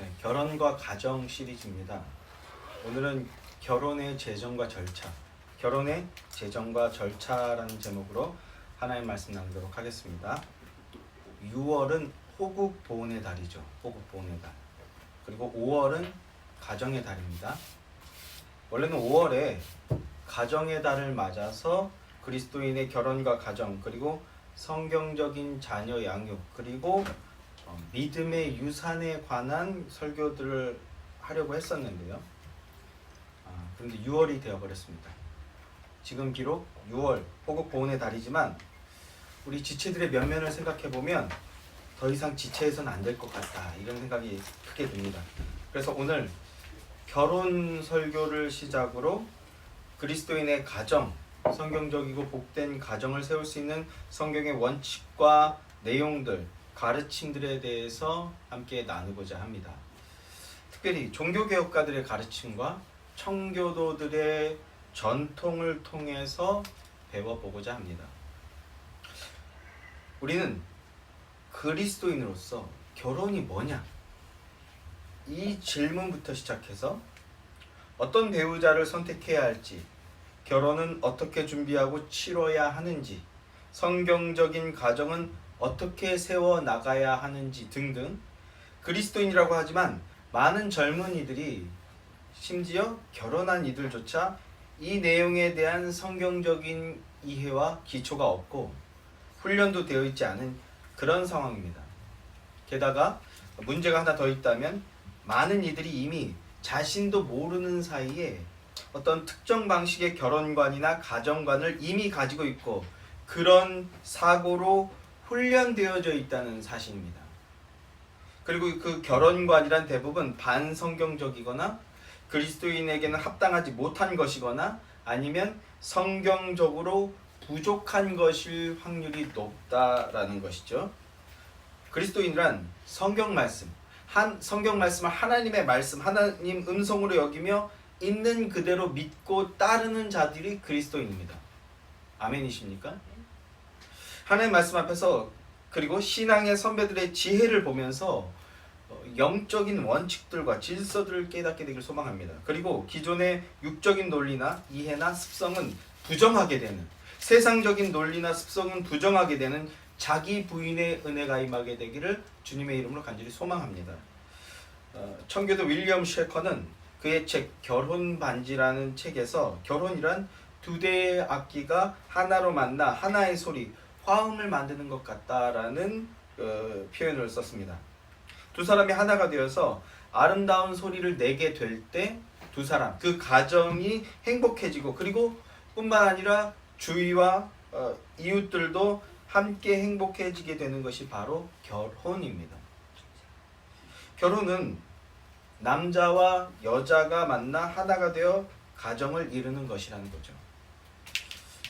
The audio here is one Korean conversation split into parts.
네, 결혼과 가정 시리즈입니다. 오늘은 결혼의 재정과 절차, 결혼의 재정과 절차라는 제목으로 하나의 말씀 나누도록 하겠습니다. 6월은 호국 보훈의 달이죠. 호국 보훈의 달. 그리고 5월은 가정의 달입니다. 원래는 5월에 가정의 달을 맞아서 그리스도인의 결혼과 가정, 그리고 성경적인 자녀 양육, 그리고 믿음의 유산에 관한 설교들을 하려고 했었는데요. 그런데 6월이 되어버렸습니다. 지금 비록 6월 호국 보훈의 달이지만 우리 지체들의 면면을 생각해보면 더 이상 지체해서는 안 될 것 같다, 이런 생각이 크게 듭니다. 그래서 오늘 결혼 설교를 시작으로 그리스도인의 가정, 성경적이고 복된 가정을 세울 수 있는 성경의 원칙과 내용들, 가르침들에 대해서 함께 나누고자 합니다. 특별히 종교개혁가들의 가르침과 청교도들의 전통을 통해서 배워보고자 합니다. 우리는 그리스도인으로서 결혼이 뭐냐? 이 질문부터 시작해서 어떤 배우자를 선택해야 할지, 결혼은 어떻게 준비하고 치러야 하는지, 성경적인 가정은 어떻게 세워나가야 하는지 등등, 그리스도인이라고 하지만 많은 젊은이들이, 심지어 결혼한 이들조차 이 내용에 대한 성경적인 이해와 기초가 없고 훈련도 되어 있지 않은 그런 상황입니다. 게다가 문제가 하나 더 있다면 많은 이들이 이미 자신도 모르는 사이에 어떤 특정 방식의 결혼관이나 가정관을 이미 가지고 있고 그런 사고로 훈련되어져 있다는 사실입니다. 그리고 그 결혼관이란 대부분 반성경적이거나 그리스도인에게는 합당하지 못한 것이거나 아니면 성경적으로 부족한 것일 확률이 높다라는 것이죠. 그리스도인이란 성경 말씀을 하나님의 말씀, 하나님 음성으로 여기며 있는 그대로 믿고 따르는 자들이 그리스도인입니다. 아멘이십니까? 하나님 말씀 앞에서, 그리고 신앙의 선배들의 지혜를 보면서 영적인 원칙들과 질서들을 깨닫게 되길 소망합니다. 그리고 기존의 육적인 논리나 이해나 습성은 부정하게 되는, 세상적인 논리나 습성은 부정하게 되는 자기 부인의 은혜가 임하게 되기를 주님의 이름으로 간절히 소망합니다. 청교도 윌리엄 셰커는 그의 책 결혼 반지라는 책에서 결혼이란 두 대의 악기가 하나로 만나 하나의 소리, 화음을 만드는 것 같다라는 표현을 썼습니다. 두 사람이 하나가 되어서 아름다운 소리를 내게 될 때 두 사람, 그 가정이 행복해지고, 그리고 뿐만 아니라 주위와 이웃들도 함께 행복해지게 되는 것이 바로 결혼입니다. 결혼은 남자와 여자가 만나 하나가 되어 가정을 이루는 것이라는 거죠.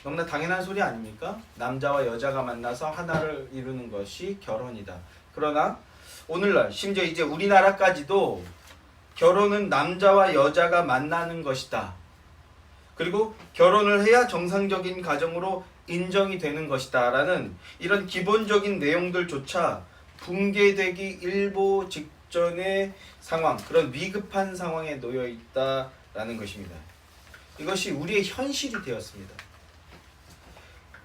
너무나 당연한 소리 아닙니까? 남자와 여자가 만나서 하나를 이루는 것이 결혼이다. 그러나 오늘날, 심지어 이제 우리나라까지도 결혼은 남자와 여자가 만나는 것이다. 그리고 결혼을 해야 정상적인 가정으로 인정이 되는 것이다 라는 이런 기본적인 내용들조차 붕괴되기 일보 직전의 상황, 그런 위급한 상황에 놓여 있다라는 것입니다. 이것이 우리의 현실이 되었습니다.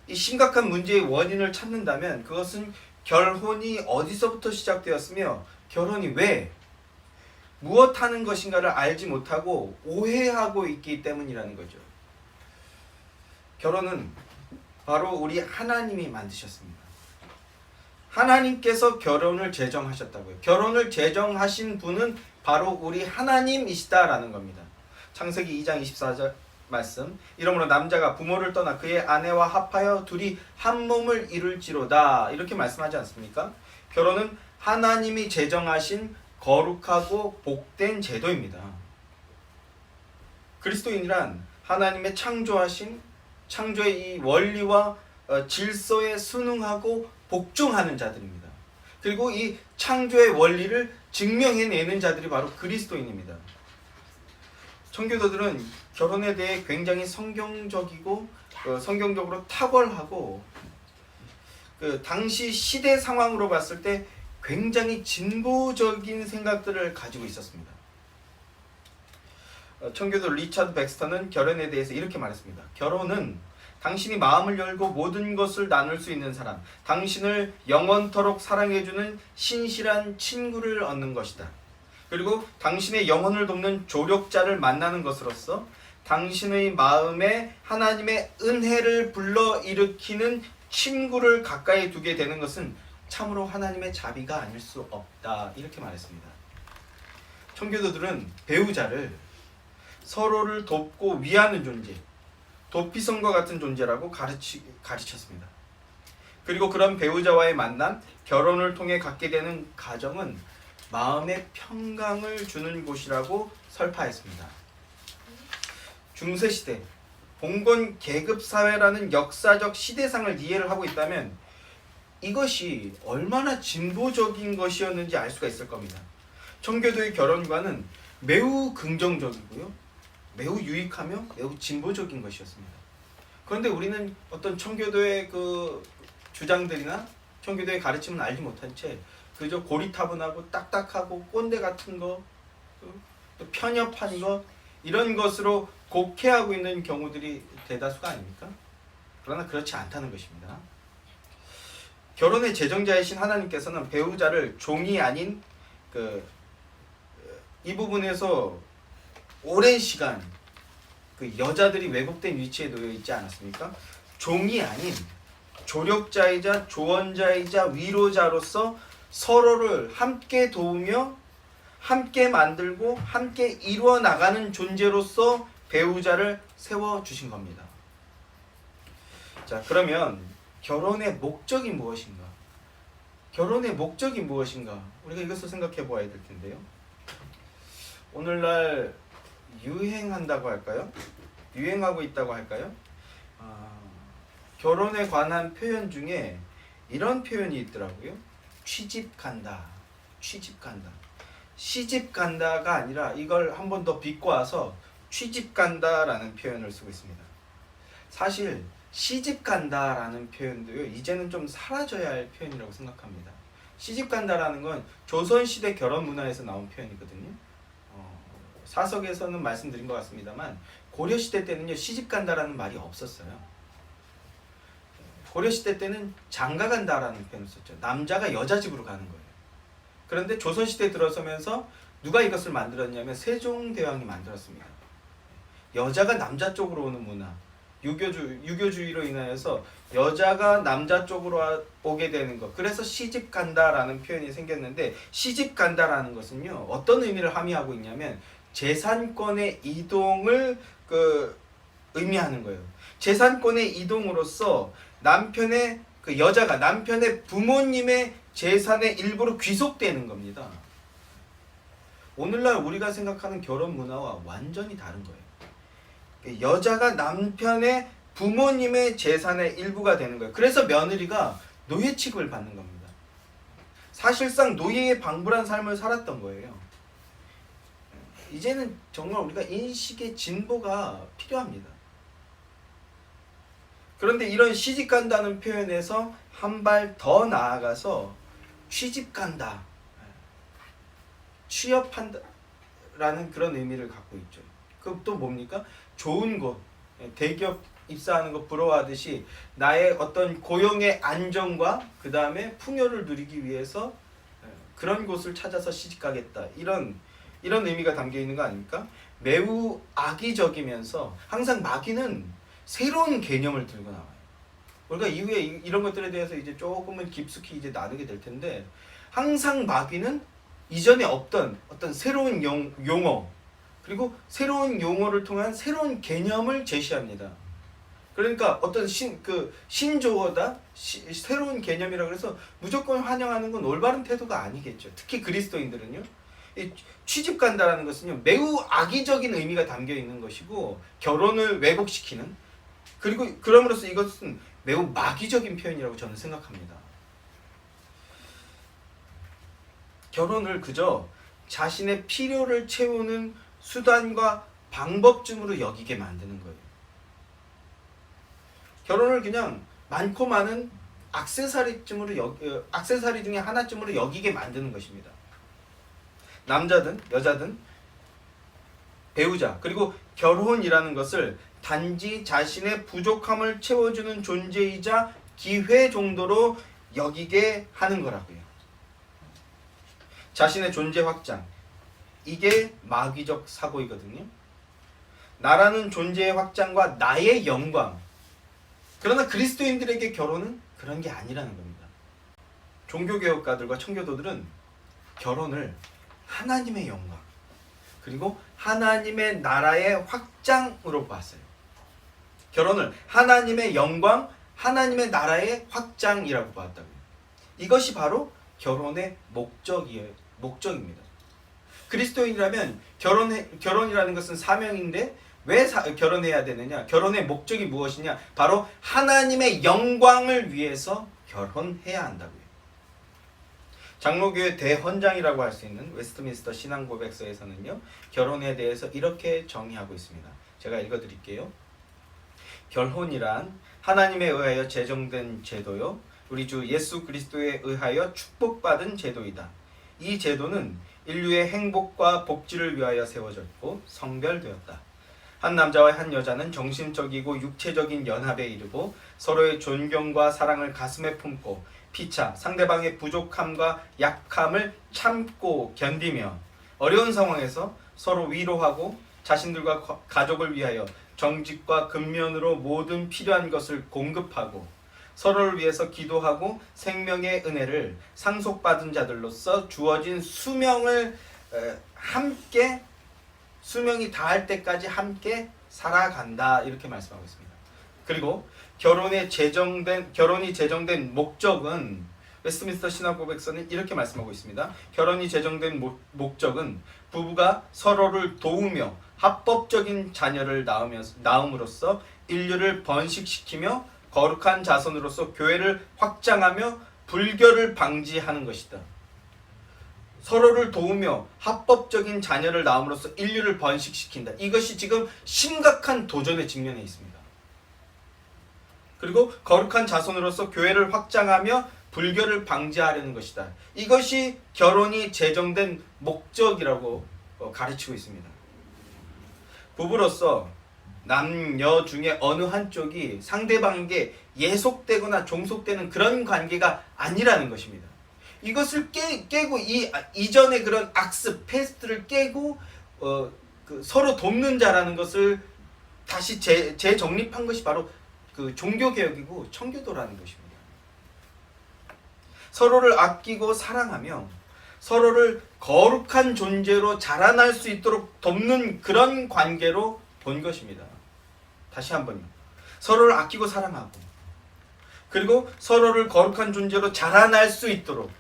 이 심각한 문제의 원인을 찾는다면 그것은 결혼이 어디서부터 시작되었으며 결혼이 왜, 무엇 하는 것인가를 알지 못하고 오해하고 있기 때문이라는 거죠. 결혼은 바로 우리 하나님이 만드셨습니다. 하나님께서 결혼을 제정하셨다고요. 결혼을 제정하신 분은 바로 우리 하나님이시다라는 겁니다. 창세기 2장 24절 말씀, 이러므로 남자가 부모를 떠나 그의 아내와 합하여 둘이 한 몸을 이룰지로다, 이렇게 말씀하지 않습니까? 결혼은 하나님이 제정하신 거룩하고 복된 제도입니다. 그리스도인이란 하나님의 창조하신 창조의 이 원리와 질서에 순응하고 복종하는 자들입니다. 그리고 이 창조의 원리를 증명해내는 자들이 바로 그리스도인입니다. 청교도들은 결혼에 대해 굉장히 성경적이고 성경적으로 탁월하고 당시 시대 상황으로 봤을 때 굉장히 진보적인 생각들을 가지고 있었습니다. 청교도 리처드 백스터는 결혼에 대해서 이렇게 말했습니다. 결혼은 당신이 마음을 열고 모든 것을 나눌 수 있는 사람, 당신을 영원토록 사랑해주는 신실한 친구를 얻는 것이다. 그리고 당신의 영혼을 돕는 조력자를 만나는 것으로서 당신의 마음에 하나님의 은혜를 불러일으키는 친구를 가까이 두게 되는 것은 참으로 하나님의 자비가 아닐 수 없다. 이렇게 말했습니다. 청교도들은 배우자를 서로를 돕고 위하는 존재, 도피성과 같은 존재라고 가르쳤습니다. 그리고 그런 배우자와의 만남, 결혼을 통해 갖게 되는 가정은 마음의 평강을 주는 곳이라고 설파했습니다. 중세시대, 봉건 계급사회라는 역사적 시대상을 이해를 하고 있다면 이것이 얼마나 진보적인 것이었는지 알 수가 있을 겁니다. 청교도의 결혼관은 매우 긍정적이고요. 매우 유익하며 매우 진보적인 것이었습니다. 그런데 우리는 어떤 청교도의 그 주장들이나 청교도의 가르침은 알지 못한 채 그저 고리타분하고 딱딱하고 꼰대 같은 거, 또 편협한 거 이런 것으로 곡해하고 있는 경우들이 대다수가 아닙니까? 그러나 그렇지 않다는 것입니다. 결혼의 제정자이신 하나님께서는 배우자를 종이 아닌 이 부분에서 오랜 시간 그 여자들이 왜곡된 위치에 놓여 있지 않았습니까? 종이 아닌 조력자이자 조언자이자 위로자로서 서로를 함께 도우며 함께 만들고 함께 이루어 나가는 존재로서 배우자를 세워주신 겁니다. 자, 그러면 결혼의 목적이 무엇인가? 결혼의 목적이 무엇인가? 우리가 이것을 생각해 보아야 될 텐데요. 오늘날 유행한다고 할까요? 유행하고 있다고 할까요? 결혼에 관한 표현 중에 이런 표현이 있더라고요. 취집 간다. 취집 간다. 시집 간다가 아니라 이걸 한 번 더 비꼬아서 취집 간다라는 표현을 쓰고 있습니다. 사실 시집 간다라는 표현도요, 이제는 좀 사라져야 할 표현이라고 생각합니다. 시집 간다라는 건 조선시대 결혼 문화에서 나온 표현이거든요. 사석에서는 말씀드린 것 같습니다만 고려시대 때는요, 시집 간다라는 말이 없었어요. 고려시대 때는 장가 간다라는 표현을 썼죠. 남자가 여자 집으로 가는 거예요. 그런데 조선시대에 들어서면서 누가 이것을 만들었냐면 세종대왕이 만들었습니다. 여자가 남자 쪽으로 오는 문화, 유교주의로 인하여서 여자가 남자 쪽으로 오게 되는 것, 그래서 시집 간다라는 표현이 생겼는데, 시집 간다라는 것은요, 어떤 의미를 함의하고 있냐면 재산권의 이동을 의미하는 거예요. 재산권의 이동으로서 남편의 여자가 남편의 부모님의 재산의 일부로 귀속되는 겁니다. 오늘날 우리가 생각하는 결혼 문화와 완전히 다른 거예요. 여자가 남편의 부모님의 재산의 일부가 되는 거예요. 그래서 며느리가 노예 취급을 받는 겁니다. 사실상 노예의 방불한 삶을 살았던 거예요. 이제는 정말 우리가 인식의 진보가 필요합니다. 그런데 이런 시집 간다는 표현에서 한 발 더 나아가서 취집 간다, 취업한다 라는 그런 의미를 갖고 있죠. 그럼 또 뭡니까? 좋은 곳, 대기업 입사하는 거 부러워하듯이 나의 어떤 고용의 안정과 그 다음에 풍요를 누리기 위해서 그런 곳을 찾아서 시집 가겠다, 이런 의미가 담겨 있는 거 아닙니까? 매우 악의적이면서 항상 마귀는 새로운 개념을 들고 나와요. 우리가 이후에 이런 것들에 대해서 이제 조금은 깊숙이 이제 나누게 될 텐데, 항상 마귀는 이전에 없던 어떤 새로운 용어, 그리고 새로운 용어를 통한 새로운 개념을 제시합니다. 그러니까 어떤 신조어다, 새로운 개념이라 그래서 무조건 환영하는 건 올바른 태도가 아니겠죠. 특히 그리스도인들은요. 취집 간다라는 것은요, 매우 악의적인 의미가 담겨 있는 것이고, 결혼을 왜곡시키는, 그리고 그럼으로써 이것은 매우 마귀적인 표현이라고 저는 생각합니다. 결혼을 그저 자신의 필요를 채우는 수단과 방법쯤으로 여기게 만드는 거예요. 결혼을 그냥 많고 많은 액세서리 중에 하나쯤으로 여기게 만드는 것입니다. 남자든 여자든 배우자 그리고 결혼이라는 것을 단지 자신의 부족함을 채워주는 존재이자 기회 정도로 여기게 하는 거라고요. 자신의 존재 확장, 이게 마귀적 사고이거든요. 나라는 존재의 확장과 나의 영광. 그러나 그리스도인들에게 결혼은 그런 게 아니라는 겁니다. 종교개혁가들과 청교도들은 결혼을 하나님의 영광 그리고 하나님의 나라의 확장으로 봤어요. 결혼을 하나님의 영광, 하나님의 나라의 확장이라고 봤다고요. 이것이 바로 결혼의 목적입니다. 그리스도인이라면 결혼이라는 것은 사명인데 왜 결혼해야 되느냐? 결혼의 목적이 무엇이냐? 바로 하나님의 영광을 위해서 결혼해야 한다고요. 장로교의 대헌장이라고 할 수 있는 웨스트민스터 신앙고백서에서는요. 결혼에 대해서 이렇게 정의하고 있습니다. 제가 읽어드릴게요. 결혼이란 하나님에 의하여 제정된 제도요. 우리 주 예수 그리스도에 의하여 축복받은 제도이다. 이 제도는 인류의 행복과 복지를 위하여 세워졌고 성별되었다. 한 남자와 한 여자는 정신적이고 육체적인 연합에 이르고 서로의 존경과 사랑을 가슴에 품고 피차 상대방의 부족함과 약함을 참고 견디며 어려운 상황에서 서로 위로하고 자신들과 가족을 위하여 정직과 근면으로 모든 필요한 것을 공급하고 서로를 위해서 기도하고 생명의 은혜를 상속받은 자들로서 주어진 수명을 함께 수명이 다할 때까지 함께 살아간다 이렇게 말씀하고 있습니다. 그리고 결혼이 제정된 목적은 웨스트민스터 신앙고백서는 이렇게 말씀하고 있습니다. 결혼이 제정된 목적은 부부가 서로를 도우며 합법적인 자녀를 낳음으로써 인류를 번식시키며 거룩한 자손으로서 교회를 확장하며 불결을 방지하는 것이다. 서로를 도우며 합법적인 자녀를 낳음으로써 인류를 번식시킨다. 이것이 지금 심각한 도전에 직면해 있습니다. 그리고 거룩한 자손으로서 교회를 확장하며 불결을 방지하려는 것이다. 이것이 결혼이 제정된 목적이라고 가르치고 있습니다. 부부로서 남녀 중에 어느 한쪽이 상대방에게 예속되거나 종속되는 그런 관계가 아니라는 것입니다. 이것을 깨고 이전의 그런 악습, 패스트를 깨고 서로 돕는 자라는 것을 다시 재정립한 것이 바로 그 종교개혁이고 청교도라는 것입니다. 서로를 아끼고 사랑하며 서로를 거룩한 존재로 자라날 수 있도록 돕는 그런 관계로 본 것입니다. 다시 한번요. 서로를 아끼고 사랑하고 그리고 서로를 거룩한 존재로 자라날 수 있도록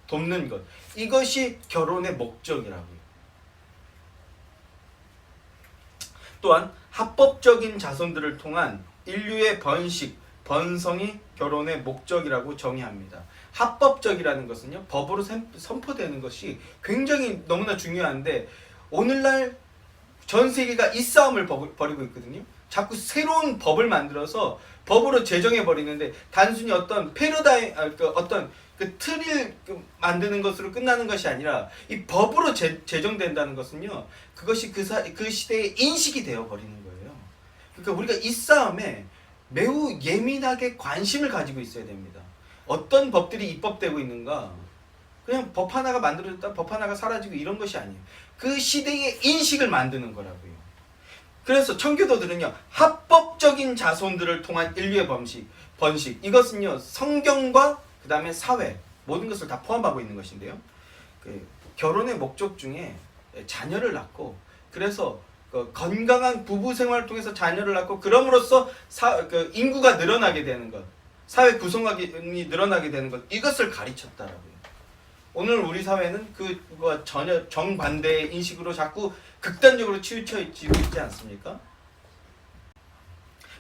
돕는 것. 이것이 결혼의 목적이라고요. 또한 합법적인 자손들을 통한 인류의 번성이 결혼의 목적이라고 정의합니다. 합법적이라는 것은요, 법으로 선포되는 것이 굉장히 너무나 중요한데 오늘날 전 세계가 이 싸움을 벌이고 있거든요. 자꾸 새로운 법을 만들어서 법으로 제정해 버리는데 단순히 어떤 어떤 그 틀을 만드는 것으로 끝나는 것이 아니라 이 법으로 제정된다는 것은요, 그것이 그 시대의 인식이 되어 버리는 거예요. 그러니까 우리가 이 싸움에 매우 예민하게 관심을 가지고 있어야 됩니다. 어떤 법들이 입법되고 있는가? 그냥 법 하나가 만들어졌다 법 하나가 사라지고 이런 것이 아니에요. 그 시대의 인식을 만드는 거라고요. 그래서 청교도들은요, 합법적인 자손들을 통한 인류의 번식 이것은요, 성경과 그 다음에 사회 모든 것을 다 포함하고 있는 것인데요. 결혼의 목적 중에 자녀를 낳고 그래서 건강한 부부 생활을 통해서 자녀를 낳고 그럼으로써 인구가 늘어나게 되는 것, 사회 구성원이 늘어나게 되는 것, 이것을 가르쳤다라고요. 오늘 우리 사회는 그와 전혀 정반대의 인식으로 자꾸 극단적으로 치우쳐지고 있지 않습니까?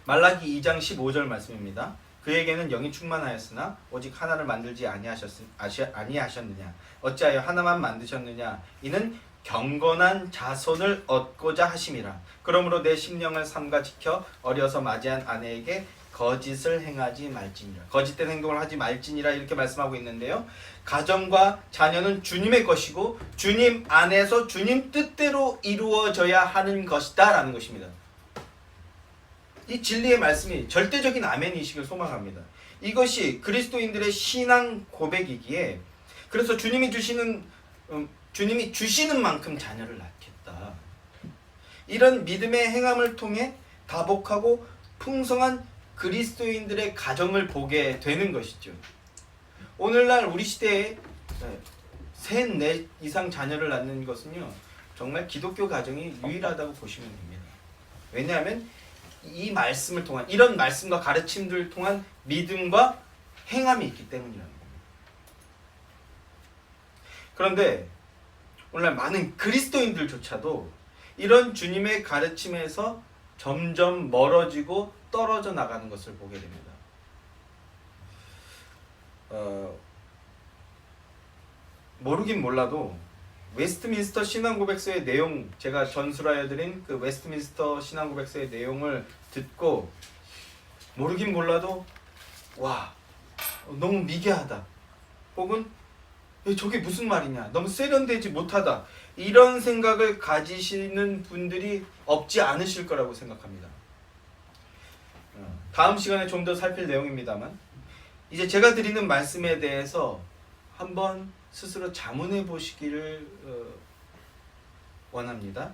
말라기 2장 15절 말씀입니다. 그에게는 영이 충만하였으나 오직 하나를 만들지 아니하셨느냐? 어찌하여 하나만 만드셨느냐? 이는 경건한 자손을 얻고자 하심이라. 그러므로 내 심령을 삼가 지켜 어려서 맞이한 아내에게 거짓을 행하지 말지니라. 거짓된 행동을 하지 말지니라 이렇게 말씀하고 있는데요. 가정과 자녀는 주님의 것이고 주님 안에서 주님 뜻대로 이루어져야 하는 것이다 라는 것입니다. 이 진리의 말씀이 절대적인 아멘이시길 소망합니다. 이것이 그리스도인들의 신앙 고백이기에 그래서 주님이 주시는 만큼 자녀를 낳겠다. 이런 믿음의 행함을 통해 다복하고 풍성한 그리스도인들의 가정을 보게 되는 것이죠. 오늘날 우리 시대에 셋, 넷 이상 자녀를 낳는 것은요, 정말 기독교 가정이 유일하다고 보시면 됩니다. 왜냐하면 이 말씀을 통한, 이런 말씀과 가르침들을 통한 믿음과 행함이 있기 때문이라는 겁니다. 그런데 오늘날 많은 그리스도인들조차도 이런 주님의 가르침에서 점점 멀어지고 떨어져 나가는 것을 보게 됩니다. 모르긴 몰라도 웨스트민스터 신앙고백서의 내용, 제가 전수하여드린 그 웨스트민스터 신앙고백서의 내용을 듣고 모르긴 몰라도 와, 너무 미개하다, 혹은 저게 무슨 말이냐, 너무 세련되지 못하다, 이런 생각을 가지시는 분들이 없지 않으실 거라고 생각합니다. 다음 시간에 좀 더 살필 내용입니다만, 이제 제가 드리는 말씀에 대해서 한번 스스로 자문해 보시기를 원합니다.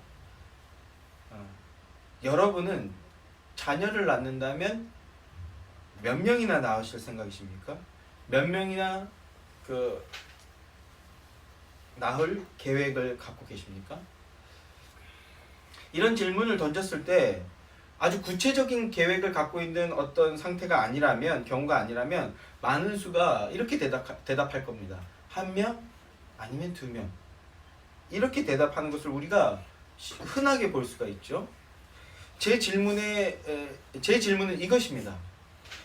여러분은 자녀를 낳는다면 몇 명이나 낳으실 생각이십니까? 몇 명이나 낳을 계획을 갖고 계십니까? 이런 질문을 던졌을 때 아주 구체적인 계획을 갖고 있는 어떤 상태가 아니라면, 경우가 아니라면 많은 수가 이렇게 대답할 겁니다. 1명 아니면 2명. 이렇게 대답하는 것을 우리가 흔하게 볼 수가 있죠. 제 질문은 이것입니다.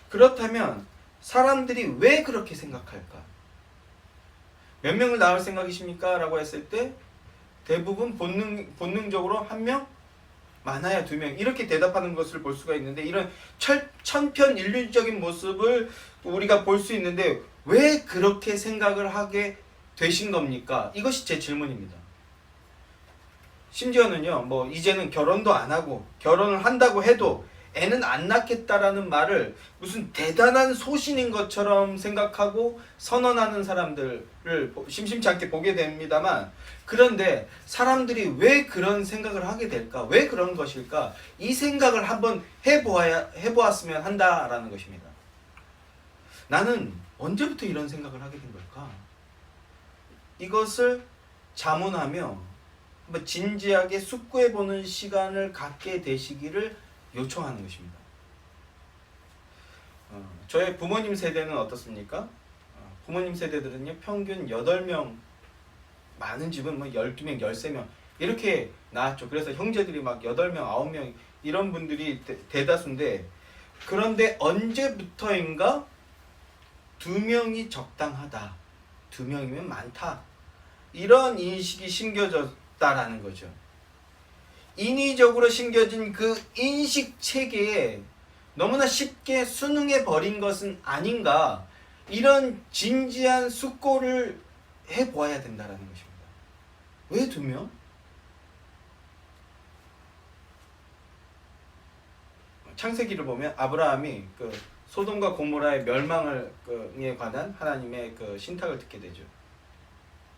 그렇다면 사람들이 왜 그렇게 생각할까? 몇 명을 낳을 생각이십니까? 라고 했을 때 대부분 본능적으로 1명, 많아야 2명, 이렇게 대답하는 것을 볼 수가 있는데, 이런 천편일률적인 모습을 우리가 볼 수 있는데 왜 그렇게 생각을 하게 되신 겁니까? 이것이 제 질문입니다. 심지어는요, 이제는 결혼도 안 하고 결혼을 한다고 해도 애는 안 낳겠다라는 말을 무슨 대단한 소신인 것처럼 생각하고 선언하는 사람들을 심심치 않게 보게 됩니다만, 그런데 사람들이 왜 그런 생각을 하게 될까? 왜 그런 것일까? 이 생각을 한번 해보았으면 한다라는 것입니다. 나는 언제부터 이런 생각을 하게 된 걸까? 이것을 자문하며 한번 진지하게 숙고해보는 시간을 갖게 되시기를 요청하는 것입니다. 저의 부모님 세대는 어떻습니까? 부모님 세대들은요, 평균 8명, 많은 집은 12명, 13명 이렇게 낳았죠. 그래서 형제들이 막 8명, 9명 이런 분들이 대다수인데, 그런데 언제부터인가 2명이 적당하다, 2명이면 많다, 이런 인식이 심겨졌다라는 거죠. 인위적으로 심겨진 그 인식 체계에 너무나 쉽게 순응해 버린 것은 아닌가, 이런 진지한 숙고를 해보아야 된다는 것입니다. 왜 2명? 창세기를 보면 아브라함이 소돔과 고모라의 멸망에 관한 하나님의 신탁을 듣게 되죠.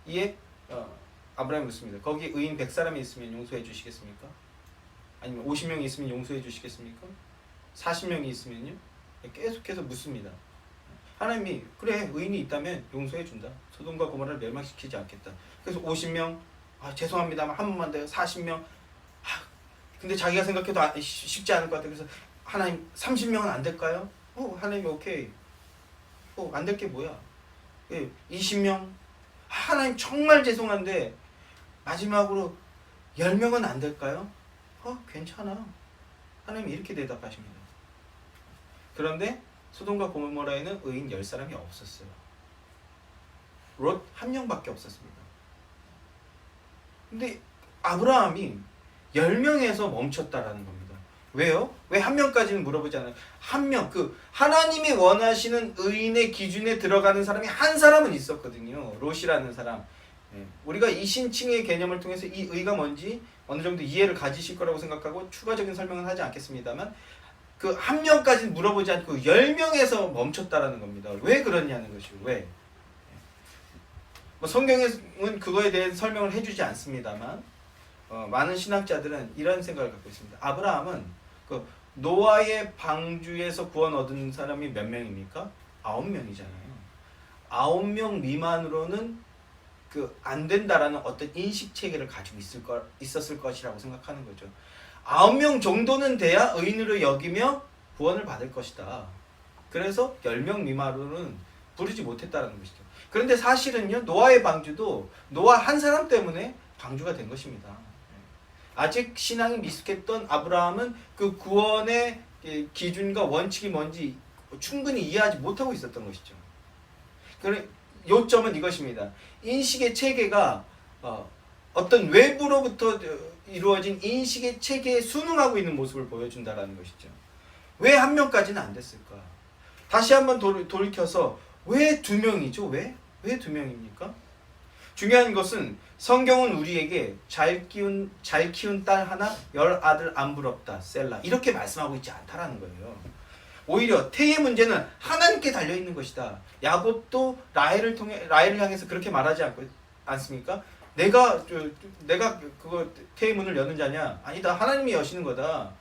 이에 아브라함이 묻습니다. 거기 의인 100사람이 있으면 용서해 주시겠습니까? 아니면 50명이 있으면 용서해 주시겠습니까? 40명이 있으면요? 계속해서 묻습니다. 하나님이 그래, 의인이 있다면 용서해 준다. 소돔과 고모라를 멸망시키지 않겠다. 그래서 50명, 죄송합니다만 한 번만 더. 40명, 근데 자기가 생각해도 쉽지 않을 것 같아. 그래서 하나님 30명은 안 될까요? 하나님이 오케이. 안 될 게 뭐야? 20명, 하나님 정말 죄송한데 마지막으로 10명은 안 될까요? 괜찮아. 하나님이 이렇게 대답하십니다. 그런데 소돔과 고모라에는 의인 10사람이 없었어요. 롯 1명밖에 없었습니다. 근데 아브라함이 10명에서 멈췄다라는 겁니다. 왜요? 왜 한 명까지는 물어보지 않아요? 한 명, 그 하나님이 원하시는 의인의 기준에 들어가는 사람이 한 사람은 있었거든요. 롯이라는 사람. 우리가 이신칭의 개념을 통해서 이 의가 뭔지 어느 정도 이해를 가지실 거라고 생각하고 추가적인 설명은 하지 않겠습니다만, 그 한 명까지는 물어보지 않고 10명에서 멈췄다라는 겁니다. 왜 그러냐는 것이고, 왜? 뭐 성경은 그거에 대해 설명을 해주지 않습니다만, 많은 신학자들은 이런 생각을 갖고 있습니다. 아브라함은 그 노아의 방주에서 구원 얻은 사람이 몇 명입니까? 9명이잖아요. 9명 미만으로는 그 안 된다라는 어떤 인식 체계를 가지고 있었을 것이라고 생각하는 거죠. 9명 정도는 돼야 의인으로 여기며 구원을 받을 것이다. 그래서 10명 미만으로는 부르지 못했다는 것이죠. 그런데 사실은요, 노아의 방주도 노아 한 사람 때문에 방주가 된 것입니다. 아직 신앙이 미숙했던 아브라함은 그 구원의 기준과 원칙이 뭔지 충분히 이해하지 못하고 있었던 것이죠. 요점은 이것입니다. 인식의 체계가 어떤 외부로부터 이루어진 인식의 체계에 순응하고 있는 모습을 보여준다는 것이죠. 왜 한 명까지는 안 됐을까? 다시 한번 돌이켜서 왜 2명이죠? 왜 2명입니까? 중요한 것은 성경은 우리에게 잘 키운 딸 하나, 10아들 안 부럽다, 셀라, 이렇게 말씀하고 있지 않다라는 거예요. 오히려 태의 문제는 하나님께 달려 있는 것이다. 야곱도 라헬을 향해서 그렇게 말하지 않습니까? 내가 그거 태의 문을 여는 자냐? 아니다. 하나님이 여시는 거다.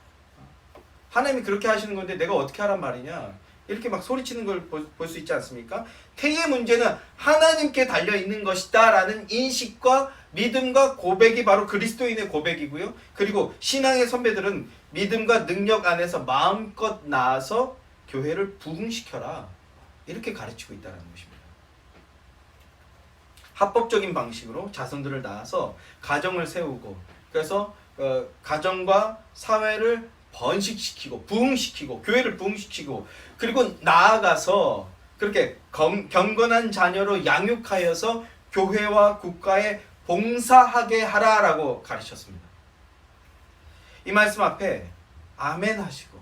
하나님이 그렇게 하시는 건데 내가 어떻게 하란 말이냐? 이렇게 막 소리치는 걸 볼 수 있지 않습니까? 태의 문제는 하나님께 달려 있는 것이다 라는 인식과 믿음과 고백이 바로 그리스도인의 고백이고요. 그리고 신앙의 선배들은 믿음과 능력 안에서 마음껏 나아서 교회를 부흥시켜라, 이렇게 가르치고 있다는 것입니다. 합법적인 방식으로 자손들을 낳아서 가정을 세우고, 그래서 가정과 사회를 번식시키고 부흥시키고 교회를 부흥시키고, 그리고 나아가서 그렇게 경건한 자녀로 양육하여서 교회와 국가에 봉사하게 하라라고 가르쳤습니다. 이 말씀 앞에 아멘 하시고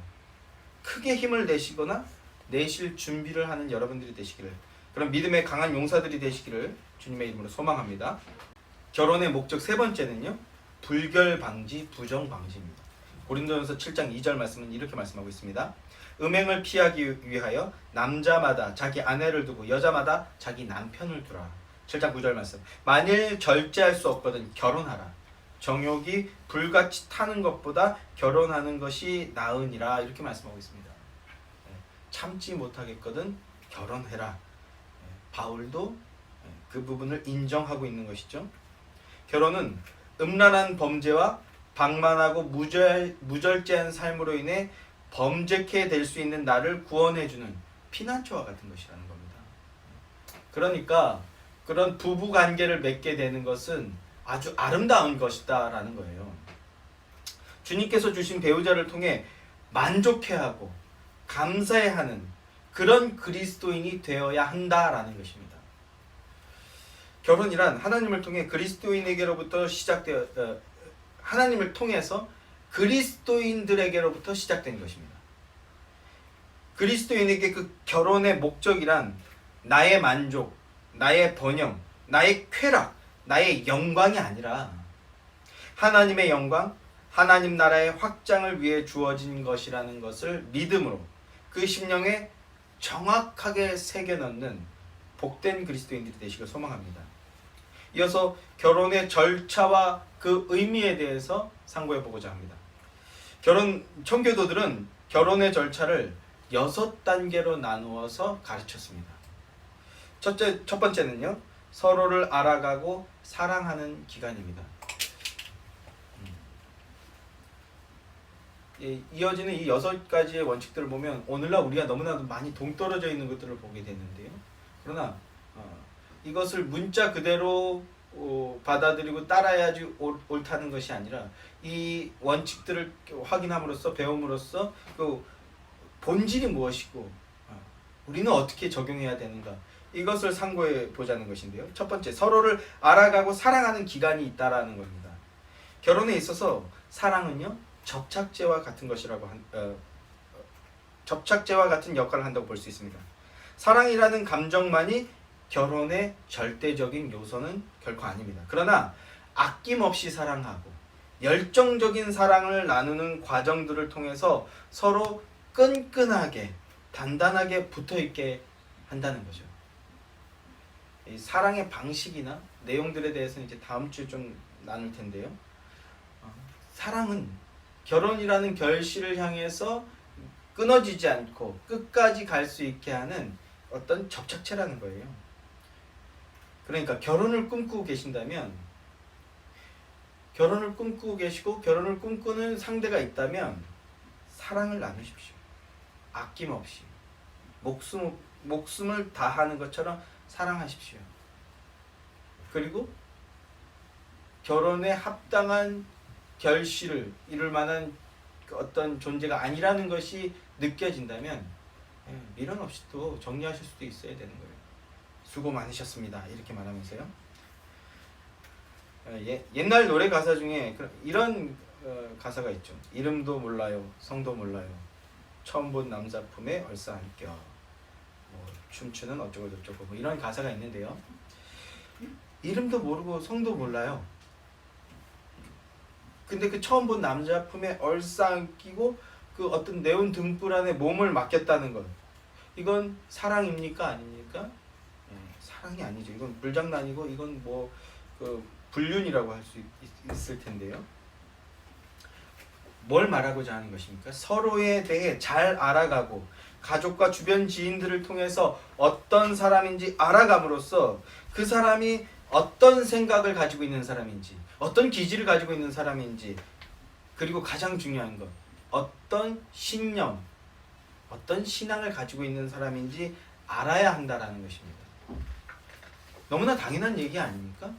크게 힘을 내시거나 내실 준비를 하는 여러분들이 되시기를, 그런 믿음의 강한 용사들이 되시기를 주님의 이름으로 소망합니다. 결혼의 목적 세 번째는요, 불결 방지, 부정 방지입니다. 고린도전서 7장 2절 말씀은 이렇게 말씀하고 있습니다. 음행을 피하기 위하여 남자마다 자기 아내를 두고 여자마다 자기 남편을 두라. 7장 9절 말씀. 만일 절제할 수 없거든 결혼하라. 정욕이 불같이 타는 것보다 결혼하는 것이 나으니라. 이렇게 말씀하고 있습니다. 참지 못하겠거든 결혼해라. 바울도 그 부분을 인정하고 있는 것이죠. 결혼은 음란한 범죄와 방만하고 무절제한 삶으로 인해 범죄케 될 수 있는 나를 구원해주는 피난처와 같은 것이라는 겁니다. 그러니까 그런 부부 관계를 맺게 되는 것은 아주 아름다운 것이다라는 거예요. 주님께서 주신 배우자를 통해 만족해하고 감사해하는 그런 그리스도인이 되어야 한다라는 것입니다. 결혼이란 하나님을 통해 그리스도인에게로부터 하나님을 통해서 그리스도인들에게로부터 시작된 것입니다. 그리스도인에게 그 결혼의 목적이란 나의 만족, 나의 번영, 나의 쾌락, 나의 영광이 아니라 하나님의 영광, 하나님 나라의 확장을 위해 주어진 것이라는 것을 믿음으로 그 심령에 정확하게 새겨넣는 복된 그리스도인들이 되시길 소망합니다. 이어서 결혼의 절차와 그 의미에 대해서 상고해보고자 합니다. 청교도들은 결혼의 절차를 6단계로 나누어서 가르쳤습니다. 첫 번째는요, 서로를 알아가고 사랑하는 기간입니다. 이어지는 이 6가지의 원칙들을 보면 오늘날 우리가 너무나도 많이 동떨어져 있는 것들을 보게 되는데요. 그러나 이것을 문자 그대로 받아들이고 따라야지 옳다는 것이 아니라 이 원칙들을 확인함으로써 배움으로써 그 본질이 무엇이고 우리는 어떻게 적용해야 되는가, 이것을 상고해 보자는 것인데요. 첫 번째, 서로를 알아가고 사랑하는 기간이 있다라는 겁니다. 결혼에 있어서 사랑은요, 접착제와 같은 것이라고 접착제와 같은 역할을 한다고 볼 수 있습니다. 사랑이라는 감정만이 결혼의 절대적인 요소는 결코 아닙니다. 그러나 아낌없이 사랑하고 열정적인 사랑을 나누는 과정들을 통해서 서로 끈끈하게 단단하게 붙어있게 한다는 거죠. 이 사랑의 방식이나 내용들에 대해서는 이제 다음 주에 좀 나눌 텐데요. 사랑은 결혼이라는 결실을 향해서 끊어지지 않고 끝까지 갈 수 있게 하는 어떤 접착체라는 거예요. 그러니까 결혼을 꿈꾸고 계신다면, 결혼을 꿈꾸고 계시고 결혼을 꿈꾸는 상대가 있다면 사랑을 나누십시오. 아낌없이 목숨을 다하는 것처럼 사랑하십시오. 그리고 결혼에 합당한 결실을 이룰 만한 어떤 존재가 아니라는 것이 느껴진다면 미련 없이 또 정리하실 수도 있어야 되는 거예요. 수고 많으셨습니다. 이렇게 말하면서요. 옛날 노래 가사 중에 이런 가사가 있죠. 이름도 몰라요, 성도 몰라요, 처음 본 남자 품에 얼싸안겨, 춤추는 어쩌고 저쩌고, 뭐 이런 가사가 있는데요. 이름도 모르고 성도 몰라요. 근데 그 처음 본 남자 품에 얼싸안기고 그 어떤 네온 등불 안에 몸을 맡겼다는 것, 이건 사랑입니까 아닙니까? 사랑이 아니죠. 이건 불장난이고 이건 뭐 그 불륜이라고 할 수 있을 텐데요. 뭘 말하고자 하는 것입니까? 서로에 대해 잘 알아가고 가족과 주변 지인들을 통해서 어떤 사람인지 알아감으로써 그 사람이 어떤 생각을 가지고 있는 사람인지, 어떤 기질을 가지고 있는 사람인지, 그리고 가장 중요한 것, 어떤 신념, 어떤 신앙을 가지고 있는 사람인지 알아야 한다라는 것입니다. 너무나 당연한 얘기 아닙니까?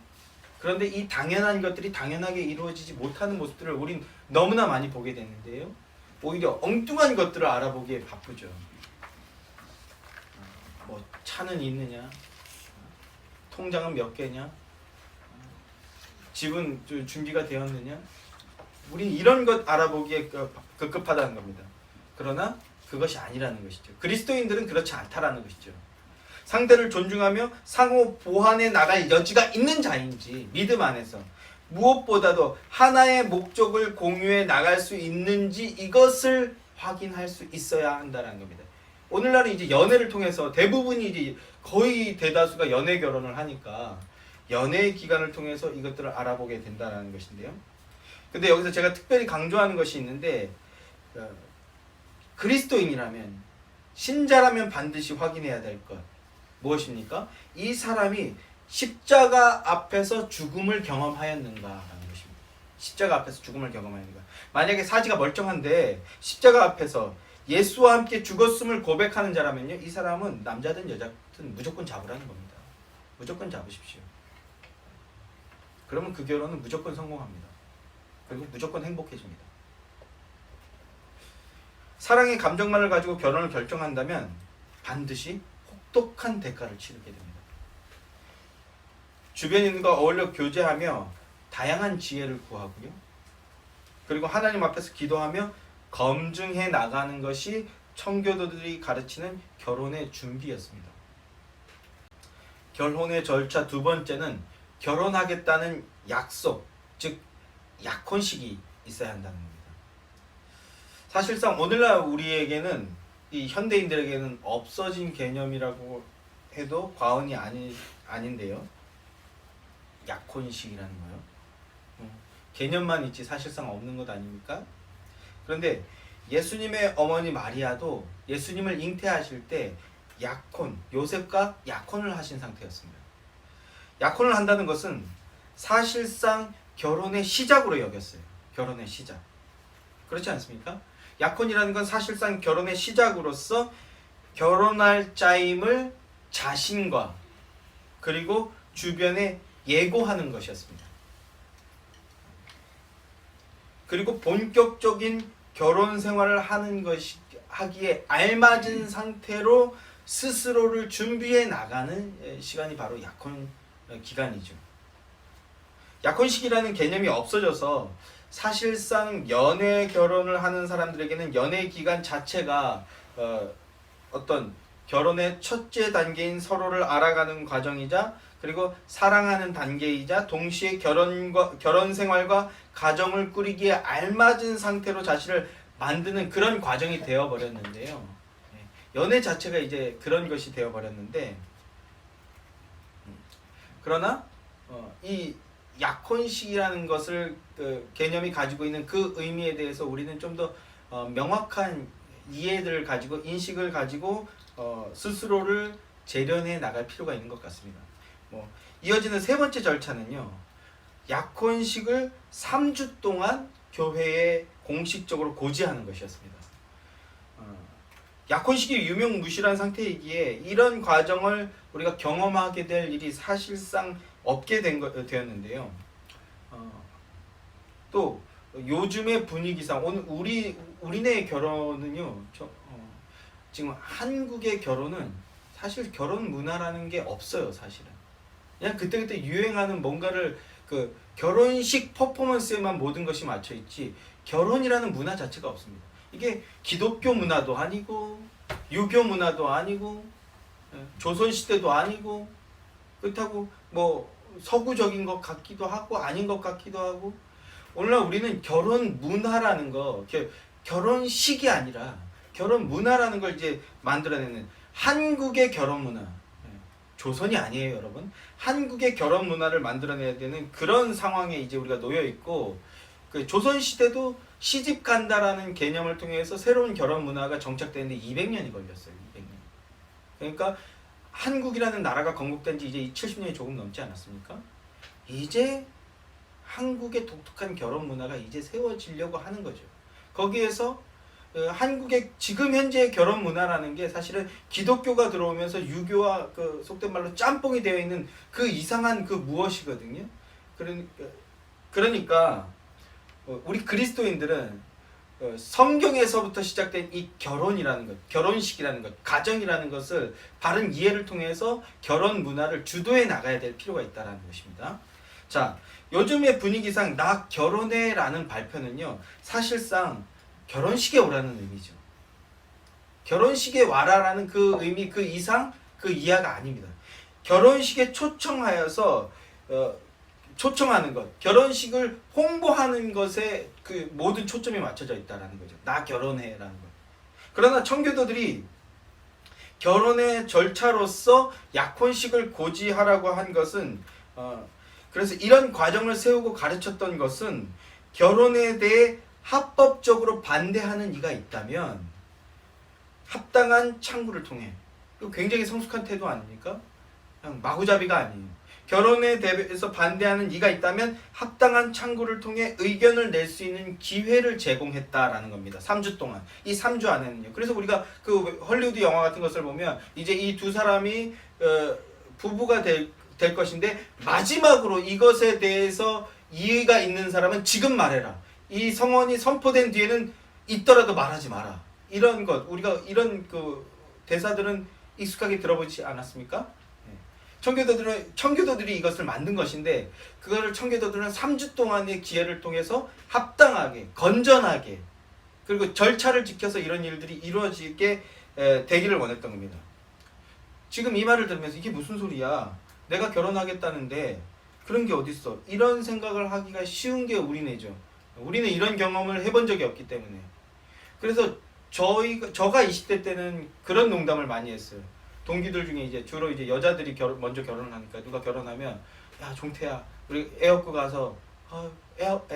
그런데 이 당연한 것들이 당연하게 이루어지지 못하는 모습들을 우린 너무나 많이 보게 되는데요. 오히려 엉뚱한 것들을 알아보기에 바쁘죠. 뭐 차는 있느냐, 통장은 몇 개냐, 집은 준비가 되었느냐, 우린 이런 것 알아보기에 급급하다는 겁니다. 그러나 그것이 아니라는 것이죠. 그리스도인들은 그렇지 않다라는 것이죠. 상대를 존중하며 상호 보완해 나갈 여지가 있는 자인지 믿음 안에서 무엇보다도 하나의 목적을 공유해 나갈 수 있는지 이것을 확인할 수 있어야 한다는 겁니다. 오늘날은 이제 연애를 통해서 대부분이 이제 거의 대다수가 연애 결혼을 하니까 연애 기간을 통해서 이것들을 알아보게 된다는 것인데요. 근데 여기서 제가 특별히 강조하는 것이 있는데, 그리스도인이라면, 신자라면 반드시 확인해야 될 것, 무엇입니까? 이 사람이 십자가 앞에서 죽음을 경험하였는가라는 것입니다. 십자가 앞에서 죽음을 경험하였는가. 만약에 사지가 멀쩡한데 십자가 앞에서 예수와 함께 죽었음을 고백하는 자라면요, 이 사람은 남자든 여자든 무조건 잡으라는 겁니다. 무조건 잡으십시오. 그러면 그 결혼은 무조건 성공합니다. 그리고 무조건 행복해집니다. 사랑의 감정만을 가지고 결혼을 결정한다면 반드시 혹독한 대가를 치르게 됩니다. 주변인과 어울려 교제하며 다양한 지혜를 구하고요. 그리고 하나님 앞에서 기도하며 검증해 나가는 것이 청교도들이 가르치는 결혼의 준비였습니다. 결혼의 절차 두 번째는 결혼하겠다는 약속, 즉 약혼식이 있어야 한다는 겁니다. 사실상 오늘날 우리에게는, 이 현대인들에게는 없어진 개념이라고 해도 과언이 아닌데요. 약혼식이라는 거요. 개념만 있지 사실상 없는 것 아닙니까? 그런데 예수님의 어머니 마리아도 예수님을 잉태하실 때 요셉과 약혼을 하신 상태였습니다. 약혼을 한다는 것은 사실상 결혼의 시작으로 여겼어요. 결혼의 시작. 그렇지 않습니까? 약혼이라는 건 사실상 결혼의 시작으로서 결혼할 자임을 자신과 그리고 주변에 예고하는 것이었습니다. 그리고 본격적인 결혼 생활을 하기에 알맞은 상태로 스스로를 준비해 나가는 시간이 바로 약혼 기간이죠. 약혼식이라는 개념이 없어져서 사실상 연애 결혼을 하는 사람들에게는 연애 기간 자체가 어떤 결혼의 첫째 단계인 서로를 알아가는 과정이자 그리고 사랑하는 단계이자 동시에 결혼 생활과 가정을 꾸리기에 알맞은 상태로 자신을 만드는 그런 과정이 되어 버렸는데요. 연애 자체가 이제 그런 것이 되어 버렸는데 그러나 이 약혼식이라는 것을 개념이 가지고 있는 그 의미에 대해서 우리는 좀 더 명확한 이해를 가지고 인식을 가지고 스스로를 재련해 나갈 필요가 있는 것 같습니다. 이어지는 세 번째 절차는요. 약혼식을 3주 동안 교회에 공식적으로 고지하는 것이었습니다. 약혼식이 유명무실한 상태이기에 이런 과정을 우리가 경험하게 될 일이 사실상 없게 되었는데요. 또 요즘의 분위기상 오늘 우리네 결혼은요. 지금 한국의 결혼은 사실 결혼 문화라는 게 없어요. 사실은 그냥 그때그때 유행하는 뭔가를 그 결혼식 퍼포먼스에만 모든 것이 맞춰 있지 결혼이라는 문화 자체가 없습니다. 이게 기독교 문화도 아니고 유교 문화도 아니고 조선시대도 아니고 그렇다고 뭐 서구적인 것 같기도 하고 아닌 것 같기도 하고 오늘날 우리는 결혼 문화라는 거 결혼식이 아니라 결혼 문화라는 걸 이제 만들어내는 한국의 결혼 문화 조선이 아니에요 여러분. 한국의 결혼 문화를 만들어내야 되는 그런 상황에 이제 우리가 놓여 있고 그 조선시대도 시집 간다라는 개념을 통해서 새로운 결혼 문화가 정착되는데 200년이 걸렸어요. 200년. 그러니까 한국이라는 나라가 건국된 지 이제 70년이 조금 넘지 않았습니까? 이제 한국의 독특한 결혼 문화가 이제 세워지려고 하는 거죠. 거기에서 한국의 지금 현재의 결혼 문화라는 게 사실은 기독교가 들어오면서 유교와 그 속된 말로 짬뽕이 되어 있는 그 이상한 그 무엇이거든요. 그러니까 우리 그리스도인들은 성경에서부터 시작된 이 결혼이라는 것, 결혼식이라는 것, 가정이라는 것을 바른 이해를 통해서 결혼 문화를 주도해 나가야 될 필요가 있다는 것입니다. 자, 요즘의 분위기상 나 결혼해라는 발표는요. 사실상 결혼식에 오라는 의미죠. 결혼식에 와라라는 그 의미, 그 이상, 그 이하가 아닙니다. 결혼식에 초청하여서 초청하는 것, 결혼식을 홍보하는 것에 그 모든 초점이 맞춰져 있다라는 거죠. 나 결혼해라는 것. 그러나 청교도들이 결혼의 절차로서 약혼식을 고지하라고 한 것은 그래서 이런 과정을 세우고 가르쳤던 것은 결혼에 대해 합법적으로 반대하는 이가 있다면 합당한 창구를 통해 이거 굉장히 성숙한 태도 아닙니까? 그냥 마구잡이가 아니에요. 결혼에 대해서 반대하는 이가 있다면 합당한 창구를 통해 의견을 낼 수 있는 기회를 제공했다라는 겁니다. 3주 동안. 이 3주 안에는요. 그래서 우리가 그 헐리우드 영화 같은 것을 보면 이제 이 두 사람이 부부가 될 것인데 마지막으로 이것에 대해서 이해가 있는 사람은 지금 말해라. 이 성언이 선포된 뒤에는 있더라도 말하지 마라. 이런 것 우리가 이런 그 대사들은 익숙하게 들어보지 않았습니까? 청교도들이 이것을 만든 것인데 그거를 청교도들은 3주 동안의 기회를 통해서 합당하게 건전하게 그리고 절차를 지켜서 이런 일들이 이루어지게 되기를 원했던 겁니다. 지금 이 말을 들으면서 이게 무슨 소리야? 내가 결혼하겠다는데 그런 게 어딨어? 이런 생각을 하기가 쉬운 게 우리네죠. 우리는 이런 경험을 해본 적이 없기 때문에. 그래서 저가 20대 때는 그런 농담을 많이 했어요. 동기들 중에 이제 주로 이제 여자들이 먼저 결혼을 하니까 누가 결혼하면 야 종태야 우리 애 업고 가서